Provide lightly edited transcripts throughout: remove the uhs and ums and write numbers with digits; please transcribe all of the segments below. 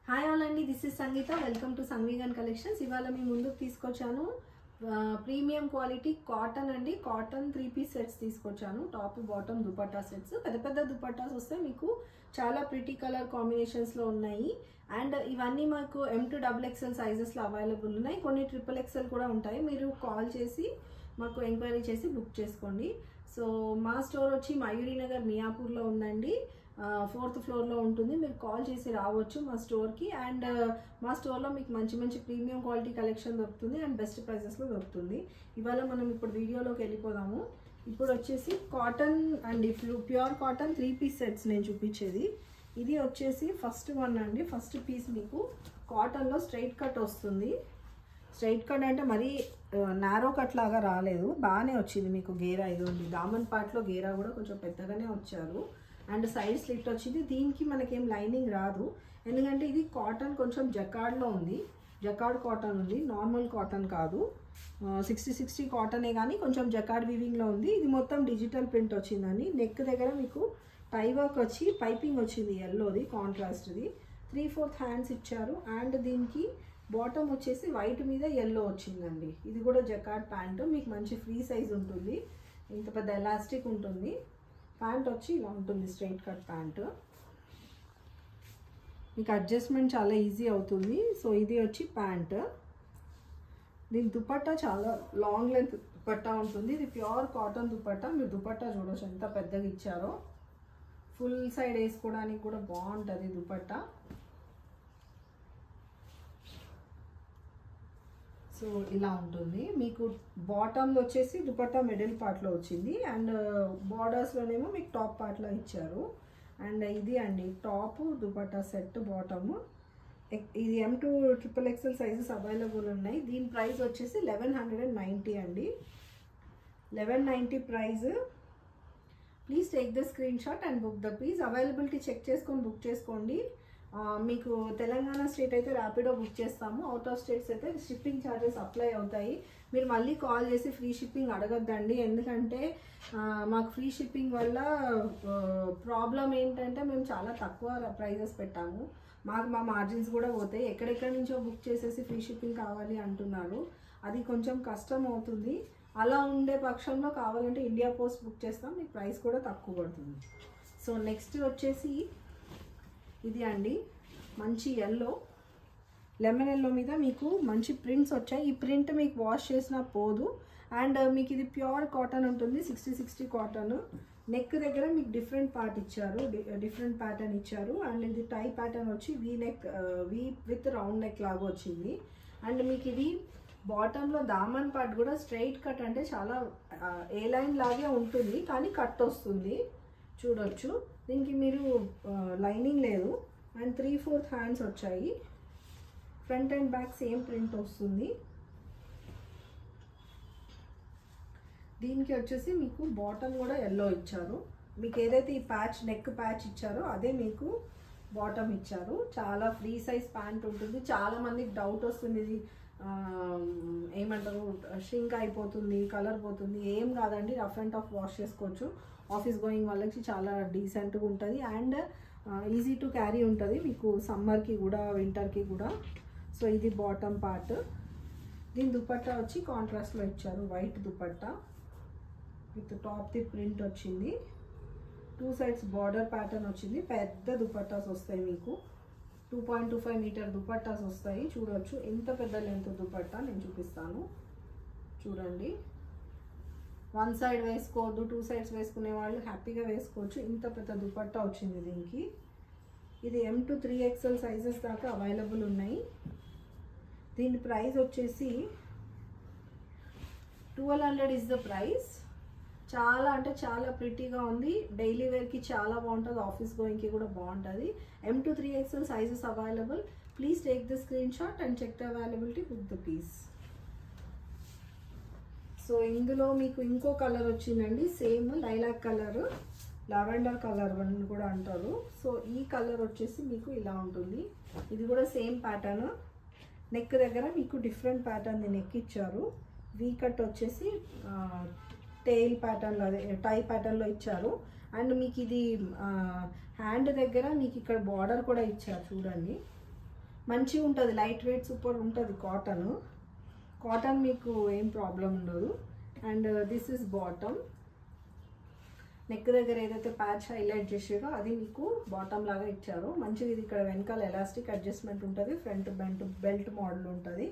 Hi all అండి, this is Sangeetha. Welcome to సంగీగన్ collections. ఇవాళ మీ ముందుకు తీసుకొచ్చాను ప్రీమియం క్వాలిటీ కాటన్ అండి. కాటన్ 3-పీస్ సెట్స్ తీసుకొచ్చాను. Top bottom dupatta sets. పెద్ద పెద్ద దుపట్టాస్ వస్తే మీకు చాలా ప్రిటీ కలర్ కాంబినేషన్స్లో ఉన్నాయి. అండ్ ఇవన్నీ మాకు M2XXL సైజెస్లో అవైలబుల్ ఉన్నాయి. కొన్ని XXL కూడా ఉంటాయి. మీరు కాల్ చేసి మాకు ఎంక్వైరీ చేసి బుక్ చేసుకోండి. సో మా స్టోర్ వచ్చి మయూరి నగర్ మియాపూర్లో ఉందండి. 4th ఫ్లోర్లో ఉంటుంది. మీరు కాల్ చేసి రావచ్చు మా స్టోర్కి. అండ్ మా స్టోర్లో మీకు మంచి మంచి ప్రీమియం క్వాలిటీ కలెక్షన్ దొరుకుతుంది అండ్ బెస్ట్ ప్రైజెస్లో దొరుకుతుంది. ఇవాళ మనం ఇప్పుడు వీడియోలోకి వెళ్ళిపోదాము. ఇప్పుడు వచ్చేసి cotton and pure cotton three piece sets నేను చూపించేది. ఇది వచ్చేసి ఫస్ట్ వన్ అండి. ఫస్ట్ పీస్ మీకు కాటన్లో స్ట్రైట్ కట్ వస్తుంది. స్ట్రైట్ కట్ అంటే మరీ నారో కట్ లాగా రాలేదు, బాగానే వచ్చింది మీకు గేరా. ఇదిగోండి, దామన్ పార్ట్లో గేరా కూడా కొంచెం పెద్దగానే వచ్చారు. అండ్ సైడ్ స్లిట్ వచ్చింది. దీనికి మనకేం లైనింగ్ రాదు, ఎందుకంటే ఇది కాటన్ కొంచెం జకార్డ్లో ఉంది. జకార్డ్ కాటన్ ఉంది, నార్మల్ కాటన్ కాదు. 60 కాటనే కానీ కొంచెం జకార్డ్ వీవింగ్లో ఉంది. ఇది మొత్తం డిజిటల్ ప్రింట్ వచ్చిందండి. నెక్ దగ్గర మీకు టై వర్క్ వచ్చి పైపింగ్ వచ్చింది, ఎల్లోది కాంట్రాస్ట్ది. 3/4 హ్యాండ్స్ ఇచ్చారు. అండ్ దీనికి బాటమ్ వచ్చేసి వైట్ మీద ఎల్లో వచ్చిందండి. ఇది కూడా జకార్డ్ ప్యాంట్. మీకు మంచి ఫ్రీ సైజ్ ఉంటుంది, ఇంత పెద్ద ఎలాస్టిక్ ఉంటుంది. ప్యాంట్ వచ్చి ఇలా ఉంటుంది, స్ట్రైట్ కట్ ప్యాంట్. మీకు అడ్జస్ట్మెంట్ చాలా ఈజీ అవుతుంది. సో ఇది వచ్చి ప్యాంట్. దీని దుపట్టా చాలా లాంగ్ లెంత్ దుపట్టా ఉంటుంది. ఇది ప్యూర్ కాటన్ దుపట్టా. మీరు దుపట్టా చూడవచ్చు ఎంత పెద్దగా ఇచ్చారో. ఫుల్ సైడ్ వేసుకోవడానికి కూడా బాగుంటుంది దుపట్టా. సో ఇలా ఉంటుంది. మీకు బాటమ్లో వచ్చేసి దుపట్టా మిడిల్ పార్ట్లో వచ్చింది. అండ్ బార్డర్స్లోనేమో మీకు టాప్ పార్ట్లో ఇచ్చారు. అండ్ ఇది అండి టాప్ దుపట్టా సెట్ బాటము. ఇది M2XXL సైజెస్ అవైలబుల్ ఉన్నాయి. దీని ప్రైస్ వచ్చేసి 1190 అండి. 1190 price. Please take the screenshot and book the piece. Availability check చేసుకొని బుక్ చేసుకోండి. మీకు తెలంగాణ స్టేట్ అయితే ర్యాపిడో బుక్ చేస్తాము. అవుట్ ఆఫ్ స్టేట్స్ అయితే షిప్పింగ్ ఛార్జెస్ అప్లై అవుతాయి. మీరు మళ్ళీ కాల్ చేసి ఫ్రీ షిప్పింగ్ అడగద్దండి, ఎందుకంటే మాకు ఫ్రీ షిప్పింగ్ వల్ల ప్రాబ్లం ఏంటంటే మేము చాలా తక్కువ ప్రైజెస్ పెట్టాము. మాకు మా మార్జిన్స్ కూడా పోతాయి. ఎక్కడెక్కడి నుంచో బుక్ చేసేసి ఫ్రీ షిప్పింగ్ కావాలి అంటున్నారు, అది కొంచెం కష్టం అవుతుంది. అలా ఉండే పక్షంలో కావాలంటే ఇండియా పోస్ట్ బుక్ చేస్తాం, మీకు ప్రైస్ కూడా తక్కువ పడుతుంది. సో నెక్స్ట్ వచ్చేసి ఇది అండి, మంచి ఎల్లో, లెమన్ ఎల్లో మీద మీకు మంచి ప్రింట్స్ వచ్చాయి. ఈ ప్రింట్ మీకు వాష్ చేసినా పోదు. అండ్ మీకు ఇది ప్యూర్ కాటన్ ఉంటుంది, 60 కాటన్. నెక్ దగ్గర మీకు డిఫరెంట్ పార్ట్ ఇచ్చారు, డిఫరెంట్ ప్యాటర్న్ ఇచ్చారు. అండ్ ఇది టై ప్యాటర్న్ వచ్చి వీ విత్ రౌండ్ నెక్ లాగా వచ్చింది. అండ్ మీకు ఇది బాటంలో దామన్ పార్ట్ కూడా స్ట్రైట్ కట్, అంటే చాలా ఏ లైన్ లాగే ఉంటుంది కానీ కట్ వస్తుంది, చూడొచ్చు. దీనికి మీరు లైనింగ్ లేదు. అండ్ 3/4 హ్యాండ్స్ వచ్చాయి. Front and back same print వస్తుంది. దీనికి వచ్చేసి మీకు బాటమ్ కూడా ఎల్లో ఇచ్చారు. మీకు ఏదైతే ఈ ప్యాచ్ నెక్ ప్యాచ్ ఇచ్చారో అదే మీకు బాటమ్ ఇచ్చారు. చాలా ఫ్రీ సైజ్ ప్యాంట్ ఉంటుంది. చాలా మందికి డౌట్ వస్తుంది, ఇది ఏమంటారు షింక్ అయిపోతుంది, కలర్ పోతుంది. ఏం కాదండి, రఫ్ అండ్ టఫ్ వాష్ చేసుకోవచ్చు. ఆఫీస్ గోయింగ్ వాళ్ళకి చాలా డీసెంట్గా ఉంటుంది. అండ్ ఈజీ టు క్యారీ ఉంటుంది మీకు సమ్మర్కి కూడా వింటర్కి కూడా. సో ఇది బాటమ్ పార్ట్. దీని దుపట్టా వచ్చి కాంట్రాస్ట్లో ఇచ్చారు, white dupatta with top the print వచ్చింది. 2 సైడ్స్ బార్డర్ ప్యాటర్న్ వచ్చింది. పెద్ద దుపట్టాస్ వస్తాయి మీకు, 2.25 మీటర్ దుపట్టాస్ వస్తాయి. చూడవచ్చు ఎంత పెద్ద లెంత్ దుపట్టా, నేను చూపిస్తాను చూడండి. 1 సైడ్ వేసుకోవద్దు, 2 సైడ్స్ వేసుకునే వాళ్ళు హ్యాపీగా వేసుకోవచ్చు. ఇంత పెద్ద దుపట్టా వచ్చింది దీనికి. ఇది M2-3XL సైజెస్ దాకా అవైలబుల్ ఉన్నాయి. దీని ప్రైస్ వచ్చేసి 1200 ఇస్ ద ప్రైస్. చాలా అంటే చాలా ప్రిటీగా ఉంది. డైలీ వేర్కి చాలా బాగుంటుంది, ఆఫీస్ గోయింగ్కి కూడా బాగుంటుంది. M2-3XL sizes available. Please take the screenshot and check the availability, book the piece. So ఇందులో మీకు ఇంకో కలర్ వచ్చిందండి, same lilac colour, lavender colour అని కూడా అంటారు. సో ఈ కలర్ వచ్చేసి మీకు ఇలా ఉంటుంది. ఇది కూడా సేమ్ ప్యాటర్న్. నెక్ దగ్గర మీకు డిఫరెంట్ ప్యాటర్న్ నెక్ ఇచ్చారు. వీ కట్ వచ్చేసి టెయిల్ ప్యాటర్న్లో, అదే టై ప్యాటర్న్లో ఇచ్చారు. అండ్ మీకు ఇది హ్యాండ్ దగ్గర మీకు ఇక్కడ బార్డర్ కూడా ఇచ్చారు చూడండి. మంచిగా ఉంటుంది, లైట్ వెయిట్ సూపర్ ఉంటుంది కాటన్ మీకు ఏం ప్రాబ్లం ఉండదు. And this is bottom, neck దగ్గర ఏదైతే ప్యాచ్ హైలైట్ చేసారో అది మీకు బాటమ్ లాగా ఇచ్చారు. మంచిగా ఇది ఇక్కడ వెనకాల ఎలాస్టిక్ అడ్జస్ట్మెంట్ ఉంటుంది, ఫ్రంట్ బెల్ట్ మోడల్ ఉంటుంది.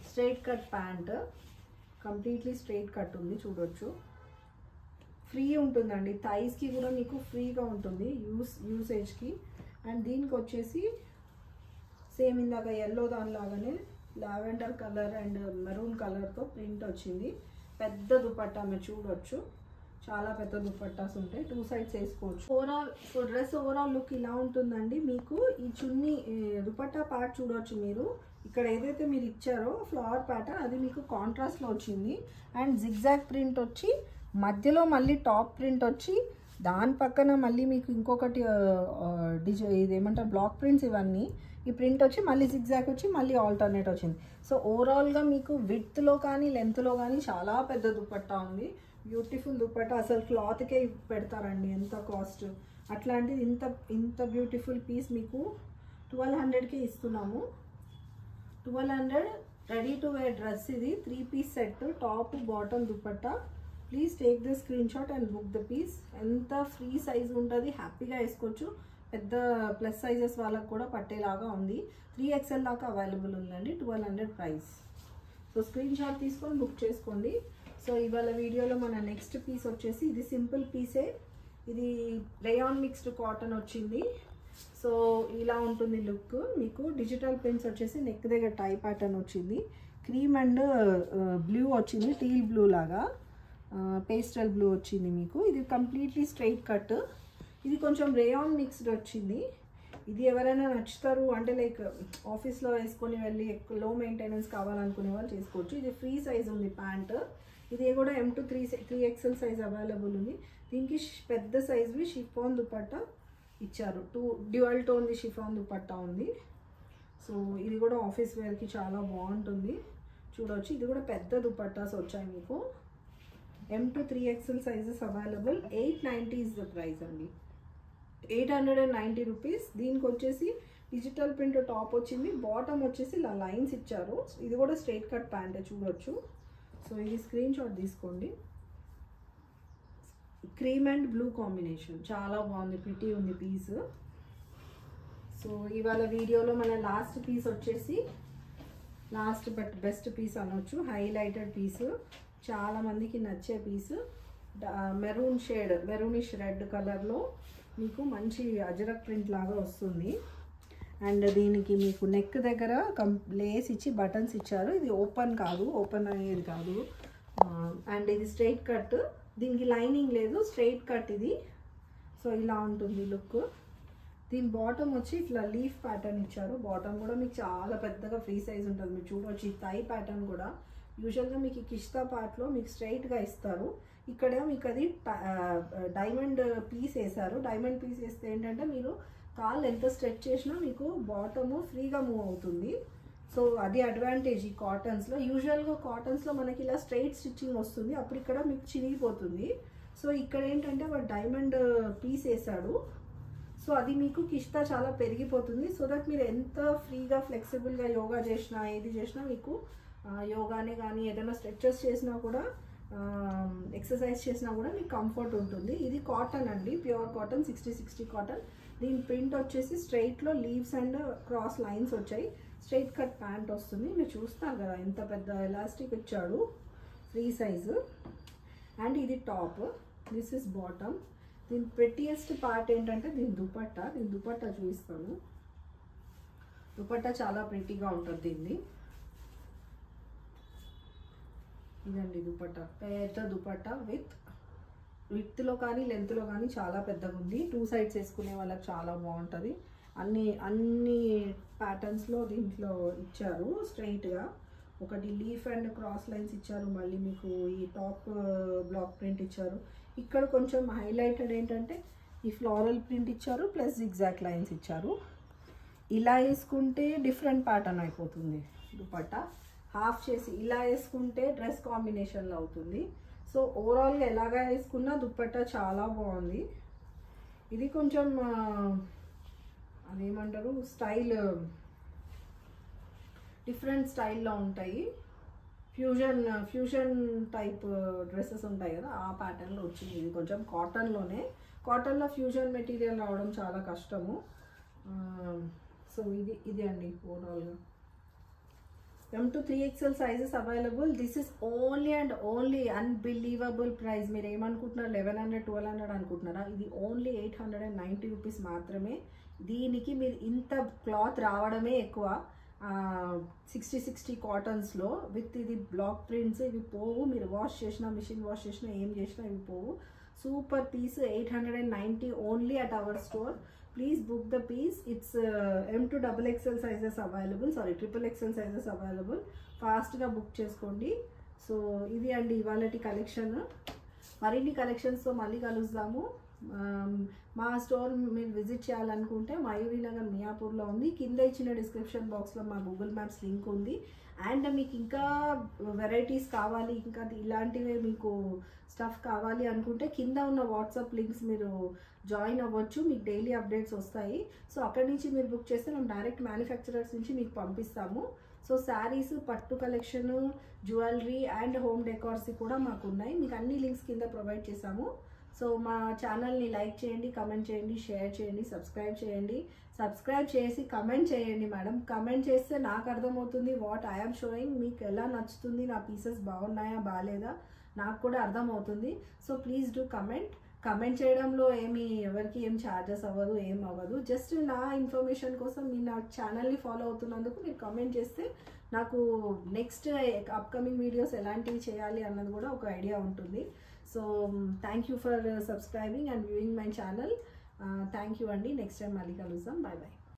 Straight cut pant, completely straight cut ఉంది చూడొచ్చు. ఫ్రీ ఉంటుందండి, థైస్కి కూడా మీకు ఫ్రీగా ఉంటుంది యూసేజ్కి. అండ్ దీనికి వచ్చేసి సేమ్ ఇందాక ఎల్లో దానిలాగానే లావెండర్ కలర్ అండ్ మెరూన్ కలర్తో ప్రింట్ వచ్చింది. పెద్ద దుపట్టా మీరు చూడొచ్చు, చాలా పెద్ద దుపట్టాస్ ఉంటాయి, 2 సైడ్స్ వేసుకోవచ్చు. డ్రెస్ ఓవరాల్ లుక్ ఇలా ఉంటుందండి. మీకు ఈ చున్నీ దుపట్టా పార్ట్ చూడొచ్చు మీరు, ఇక్కడ ఏదైతే మీరు ఇచ్చారో ఫ్లవర్ ప్యాటర్న్ అది మీకు కాంట్రాస్ట్లో వచ్చింది. అండ్ జిగ్జాగ్ ప్రింట్ వచ్చి మధ్యలో మళ్ళీ టాప్ ప్రింట్ వచ్చి దాని పక్కన మళ్ళీ మీకు ఇంకొకటి ఇదేమంటారు బ్లాక్ ప్రింట్స్, ఇవన్నీ ఈ ప్రింట్ వచ్చి మళ్ళీ జిగ్జాగ్ వచ్చి మళ్ళీ ఆల్టర్నేట్ వచ్చింది. సో ఓవరాల్గా మీకు విడ్త్లో కానీ లెంత్లో కానీ చాలా పెద్ద దుపట్టా ఉంది. బ్యూటిఫుల్ దుపట్టా, అసలు క్లాత్కే పెడతారండి ఎంత కాస్ట్. అట్లాంటిది ఇంత బ్యూటిఫుల్ పీస్ మీకు 1200కే ఇస్తున్నాము. 1200 రెడీ టు వేర్ డ్రెస్. ఇది 3 piece set, top bottom dupatta. Please take the screenshot and book the piece. ఎంత ఫ్రీ సైజ్ ఉంటుంది, హ్యాపీగా వేసుకోవచ్చు. పెద్ద ప్లస్ సైజెస్ వాళ్ళకు కూడా పట్టేలాగా ఉంది. 3XL దాకా అవైలబుల్ ఉందండి. 1200 ప్రైస్. సో స్క్రీన్ షాట్ తీసుకొని బుక్ చేసుకోండి. సో ఇవాళ వీడియోలో మన నెక్స్ట్ పీస్ వచ్చేసి ఇది సింపుల్ పీసే, ఇది రేయాన్ మిక్స్డ్ కాటన్ వచ్చింది. సో ఇలా ఉంటుంది లుక్. మీకు డిజిటల్ ప్రింట్స్ వచ్చేసి నెక్ దగ్గర టై ప్యాటర్న్ వచ్చింది. క్రీమ్ అండ్ బ్లూ వచ్చింది, టీల్ బ్లూ లాగా పేస్టల్ బ్లూ వచ్చింది మీకు. ఇది కంప్లీట్లీ స్ట్రైట్ కట్. ఇది కొంచెం రేయాన్ మిక్స్డ్ వచ్చింది. ఇది ఎవరైనా నచ్చుతారు అంటే లైక్ ఆఫీస్లో వేసుకొని వెళ్ళి లో మెయింటెనెన్స్ కావాలనుకునే వాళ్ళు చేసుకోవచ్చు. ఇది ఫ్రీ సైజ్ ఉంది ప్యాంట్. ఇది కూడా M to 3XL size available ఉంది. దీనికి పెద్ద సైజ్వి షిఫాన్ దుపట్టా ఇచ్చారు. 2 డ్యూయల్ టోన్ది షిఫాన్ దుపట్టా ఉంది. సో ఇది కూడా ఆఫీస్ వేర్కి చాలా బాగుంటుంది చూడవచ్చు. ఇది కూడా పెద్ద దుపట్టాస్ వచ్చాయి మీకు. M to 3XL sizes available. 890 is the price అండి, 890 రూపీస్. దీనికి వచ్చేసి డిజిటల్ ప్రింట్ టాప్ వచ్చింది, బాటమ్ వచ్చేసి ఇలా లైన్స్ ఇచ్చారు. ఇది కూడా స్ట్రైట్ కట్ ప్యాంట్ చూడొచ్చు. సో ఇది స్క్రీన్ షాట్ తీసుకోండి. క్రీమ్ అండ్ బ్లూ కాంబినేషన్ చాలా బాగుంది, ప్రిటీ ఉంది పీస్. సో ఇవాళ వీడియోలో మన లాస్ట్ పీస్ వచ్చేసి లాస్ట్ బట్ బెస్ట్ పీస్ అనొచ్చు, హైలైటెడ్ పీస్, చాలా మందికి నచ్చే piece. Maroon shade, maroonish red కలర్లో మీకు మంచి అజరక్ ప్రింట్ లాగా వస్తుంది. అండ్ దీనికి మీకు నెక్ దగ్గర లేస్ ఇచ్చి బటన్స్ ఇచ్చారు. ఇది ఓపెన్ కాదు, ఓపెన్ అయ్యేది కాదు. అండ్ ఇది స్ట్రైట్ కట్, దీనికి లైనింగ్ లేదు, స్ట్రైట్ కట్ ఇది. సో ఇలా ఉంటుంది లుక్. దీని బాటమ్ వచ్చి ఇట్లా లీఫ్ ప్యాటర్న్ ఇచ్చారు. బాటమ్ కూడా మీకు చాలా పెద్దగా ఫ్రీ సైజ్ ఉంటుంది. మీరు చూడవచ్చు ఈ థై ప్యాటర్న్ కూడా యూజువల్గా మీకు ఈ కిష్తా పార్ట్లో మీకు స్ట్రైట్గా ఇస్తారు. ఇక్కడ మీకు అది డైమండ్ పీస్ వేసారు. డైమండ్ పీస్ వేస్తే ఏంటంటే మీరు కాళ్ళు ఎంత స్ట్రెచ్ చేసినా మీకు బాటము ఫ్రీగా మూవ్ అవుతుంది. సో అది అడ్వాంటేజ్ ఈ కాటన్స్లో. యూజువల్గా కాటన్స్లో మనకి ఇలా స్ట్రైట్ స్టిచ్చింగ్ వస్తుంది, అప్పుడు ఇక్కడ మీకు చినిగిపోతుంది. సో ఇక్కడ ఏంటంటే వాడు డైమండ్ పీస్ వేసాడు. సో అది మీకు కిష్తా చాలా పెరిగిపోతుంది. సో దట్ మీరు ఎంత ఫ్రీగా ఫ్లెక్సిబుల్గా యోగా చేసినా ఏది చేసినా మీకు యోగానే కానీ ఏదైనా స్ట్రెచెస్ చేసినా కూడా ఎక్సర్సైజ్ చేసినా కూడా మీకు కంఫర్ట్ ఉంటుంది. ఇది కాటన్ అండి, ప్యూర్ కాటన్, 60 కాటన్. దీని ప్రింట్ వచ్చేసి స్ట్రైట్లో లీవ్స్ అండ్ క్రాస్ లైన్స్ వచ్చాయి. స్ట్రైట్ కట్ ప్యాంట్ వస్తుంది. మీరు చూస్తారు కదా ఎంత పెద్ద ఎలాస్టిక్ ఇచ్చాడు, ఫ్రీ సైజు. అండ్ ఇది టాప్, దిస్ ఇస్ బాటమ్. దీని ప్రెట్టియెస్ట్ పార్ట్ ఏంటంటే దీని దుపట్టా. దీని దుపట్టా చూపిస్తాను. దుపట్టా చాలా ప్రెట్టీగా ఉంటుంది దీన్ని. ఇదండి దుపట్టా, పెద్ద దుపట్టా విత్లో కానీ లెంత్లో కానీ చాలా పెద్దగా ఉంది. 2 సైడ్స్ వేసుకునే వాళ్ళకి చాలా బాగుంటుంది. అన్ని ప్యాటర్న్స్లో దీంట్లో ఇచ్చారు స్ట్రైట్గా. ఒకటి లీఫ్ అండ్ క్రాస్ లైన్స్ ఇచ్చారు, మళ్ళీ మీకు ఈ టాప్ బ్లాక్ ప్రింట్ ఇచ్చారు. ఇక్కడ కొంచెం హైలైటెడ్ ఏంటంటే ఈ ఫ్లోరల్ ప్రింట్ ఇచ్చారు, ప్లస్ జిగ్జాగ్ లైన్స్ ఇచ్చారు. ఇలా వేసుకుంటే డిఫరెంట్ ప్యాటర్న్ అయిపోతుంది దుపట్టా. హాఫ్ చేసి ఇలా వేసుకుంటే డ్రెస్ కాంబినేషన్లో అవుతుంది. సో ఓవరాల్గా ఎలాగా వేసుకున్నా దుపట్టా చాలా బాగుంది. ఇది కొంచెం అదేమంటారు స్టైల్ డిఫరెంట్ స్టైల్లో ఉంటాయి. ఫ్యూజన్ టైప్ డ్రెస్సెస్ ఉంటాయి కదా, ఆ ప్యాటర్న్లో వచ్చింది. ఇది కొంచెం కాటన్లోనే, కాటన్లో ఫ్యూజన్ మెటీరియల్ రావడం చాలా కష్టము. సో ఇది అండి ఓవరాల్గా. M to 3XL sizes available. This is only and only unbelievable price. మీరు ఏమనుకుంటున్నారు, 1100 1200 అనుకుంటున్నారా? ఇది ఓన్లీ 890 రూపీస్ మాత్రమే. దీనికి మీరు ఇంత క్లాత్ రావడమే ఎక్కువ. 60 కాటన్స్లో విత్ ఇది బ్లాక్ ప్రింట్స్. ఇవి పోవు, మీరు వాష్ చేసినా, మిషన్ వాష్ చేసినా, ఏం చేసినా ఇవి పోవు. Super piece. 890 only at our store. Please book the piece. It's M to XXL sizes available. Sorry, XXL sizes available. Fast ga book cheskondi. So ఇది అండి ఇవాళటి కలెక్షన్. మరిన్ని కలెక్షన్స్తో మళ్ళీ కలుద్దాము. మా స్టోర్ మీరు విజిట్ చేయాలనుకుంటే మయూరి నగర్ మియాపూర్లో ఉంది. కింద ఇచ్చిన డిస్క్రిప్షన్ బాక్స్లో మా గూగుల్ మ్యాప్స్ లింక్ ఉంది. అండ్ మీకు ఇంకా వెరైటీస్ కావాలి, ఇంకా ఇలాంటివే మీకు స్టఫ్ కావాలి అనుకుంటే కింద ఉన్న వాట్సాప్ లింక్స్ మీరు జాయిన్ అవ్వచ్చు. మీకు డైలీ అప్డేట్స్ వస్తాయి. సో అక్కడి నుంచి మీరు బుక్ చేస్తే మేము డైరెక్ట్ మ్యానుఫ్యాక్చరర్స్ నుంచి మీకు పంపిస్తాము. సో శారీస్, పట్టు collection, jewellery and home decors కూడా మాకు ఉన్నాయి. మీకు అన్ని లింక్స్ కింద ప్రొవైడ్ చేసాము. సో మా ఛానల్ని లైక్ చేయండి, కమెంట్ చేయండి, షేర్ చేయండి, సబ్స్క్రైబ్ చేయండి. సబ్స్క్రైబ్ చేసి కమెంట్ చేయండి మేడం. కమెంట్ చేస్తే నాకు అర్థమవుతుంది వాట్ ఐఎమ్ షోయింగ్, మీకు ఎలా నచ్చుతుంది, నా పీసెస్ బాగున్నాయా బాగాలేదా నాకు కూడా అర్థమవుతుంది. So please do comment. Comment చేయడంలో ఎవరికి ఏం ఛార్జెస్ అవ్వదు, ఏం అవ్వదు. జస్ట్ నా ఇన్ఫర్మేషన్ కోసం మీరు నా ఛానల్ని ఫాలో అవుతున్నందుకు మీరు కమెంట్ చేస్తే నాకు నెక్స్ట్ అప్కమింగ్ వీడియోస్ ఎలాంటివి చేయాలి అన్నది కూడా ఒక ఐడియా ఉంటుంది. So thank you for subscribing and viewing my channel. Thank you అండి. నెక్స్ట్ టైం మళ్ళీ కలుద్దాం. Bye bye.